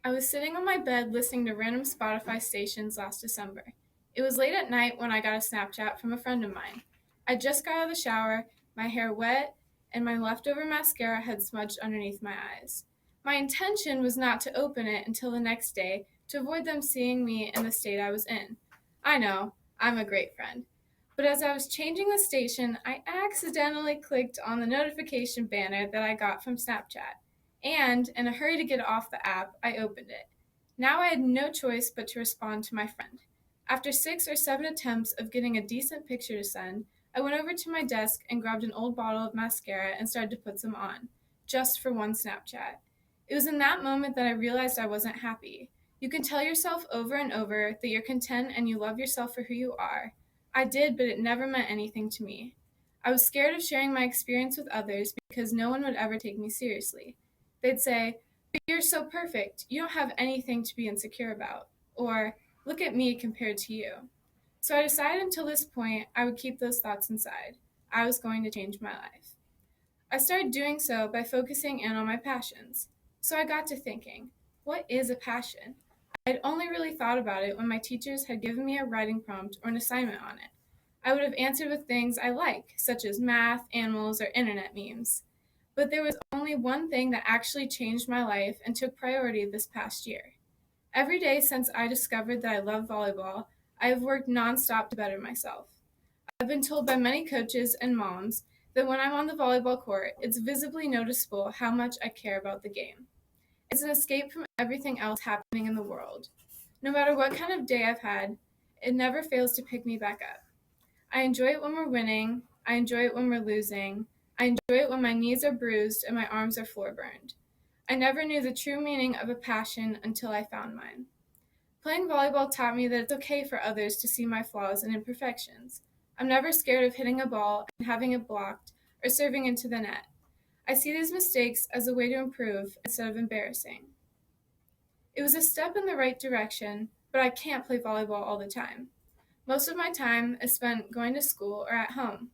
I was sitting on my bed listening to random Spotify stations last December. It was late at night when I got a Snapchat from a friend of mine. I just got out of the shower, my hair wet, and my leftover mascara had smudged underneath my eyes. My intention was not to open it until the next day to avoid them seeing me in the state I was in. I know, I'm a great friend. But as I was changing the station, I accidentally clicked on the notification banner that I got from Snapchat. And, in a hurry to get off the app, I opened it. Now I had no choice but to respond to my friend. After 6 or 7 attempts of getting a decent picture to send, I went over to my desk and grabbed an old bottle of mascara and started to put some on, just for one Snapchat. It was in that moment that I realized I wasn't happy. You can tell yourself over and over that you're content and you love yourself for who you are. I did, but it never meant anything to me. I was scared of sharing my experience with others because no one would ever take me seriously. They'd say, "But you're so perfect, you don't have anything to be insecure about." Or, "Look at me compared to you." So I decided until this point I would keep those thoughts inside. I was going to change my life. I started doing so by focusing in on my passions. So I got to thinking, what is a passion? I had only really thought about it when my teachers had given me a writing prompt or an assignment on it. I would have answered with things I like, such as math, animals, or internet memes. But there was only one thing that actually changed my life and took priority this past year. Every day since I discovered that I love volleyball, I have worked nonstop to better myself. I've been told by many coaches and moms that when I'm on the volleyball court, it's visibly noticeable how much I care about the game. It's an escape from everything else happening in the world. No matter what kind of day I've had, it never fails to pick me back up. I enjoy it when we're winning. I enjoy it when we're losing. I enjoy it when my knees are bruised and my arms are floor burned. I never knew the true meaning of a passion until I found mine. Playing volleyball taught me that it's okay for others to see my flaws and imperfections. I'm never scared of hitting a ball and having it blocked or serving into the net. I see these mistakes as a way to improve instead of embarrassing. It was a step in the right direction, but I can't play volleyball all the time. Most of my time is spent going to school or at home.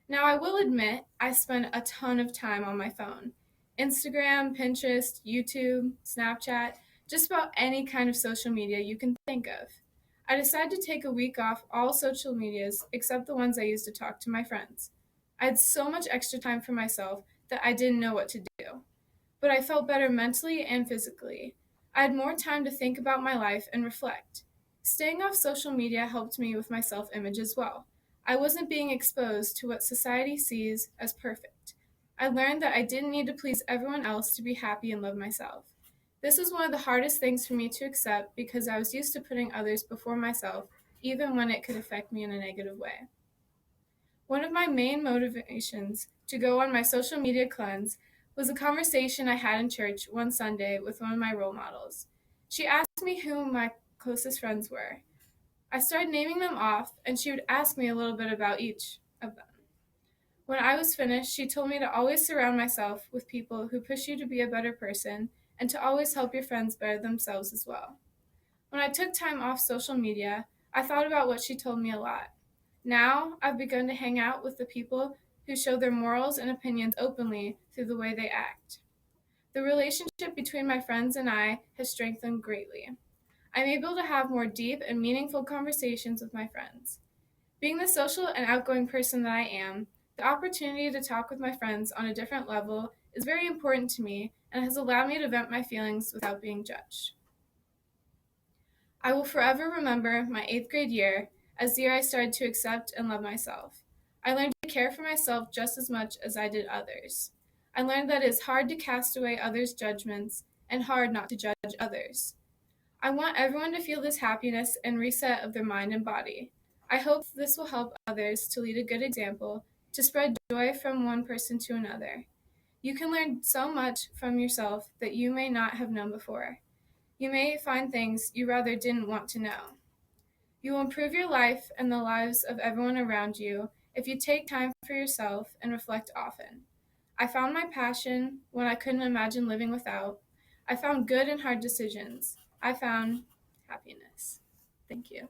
Now, I will admit I spend a ton of time on my phone. Instagram, Pinterest, YouTube, Snapchat, just about any kind of social media you can think of. I decided to take a week off all social medias except the ones I use to talk to my friends. I had so much extra time for myself that I didn't know what to do. But I felt better mentally and physically. I had more time to think about my life and reflect. Staying off social media helped me with my self image as well. I wasn't being exposed to what society sees as perfect. I learned that I didn't need to please everyone else to be happy and love myself. This was one of the hardest things for me to accept because I was used to putting others before myself, even when it could affect me in a negative way. One of my main motivations to go on my social media cleanse was a conversation I had in church one Sunday with one of my role models. She asked me who my closest friends were. I started naming them off, and she would ask me a little bit about each of them. When I was finished, she told me to always surround myself with people who push you to be a better person and to always help your friends better themselves as well. When I took time off social media, I thought about what she told me a lot. Now, I've begun to hang out with the people who show their morals and opinions openly through the way they act. The relationship between my friends and I has strengthened greatly. I'm able to have more deep and meaningful conversations with my friends. Being the social and outgoing person that I am, the opportunity to talk with my friends on a different level is very important to me and has allowed me to vent my feelings without being judged. I will forever remember my 8th grade year as the year I started to accept and love myself. I learned to care for myself just as much as I did others. I learned that it is hard to cast away others' judgments and hard not to judge others. I want everyone to feel this happiness and reset of their mind and body. I hope this will help others to lead a good example, to spread joy from one person to another. You can learn so much from yourself that you may not have known before. You may find things you rather didn't want to know. You will improve your life and the lives of everyone around you if you take time for yourself and reflect often. I found my passion when I couldn't imagine living without. I found good and hard decisions. I found happiness. Thank you.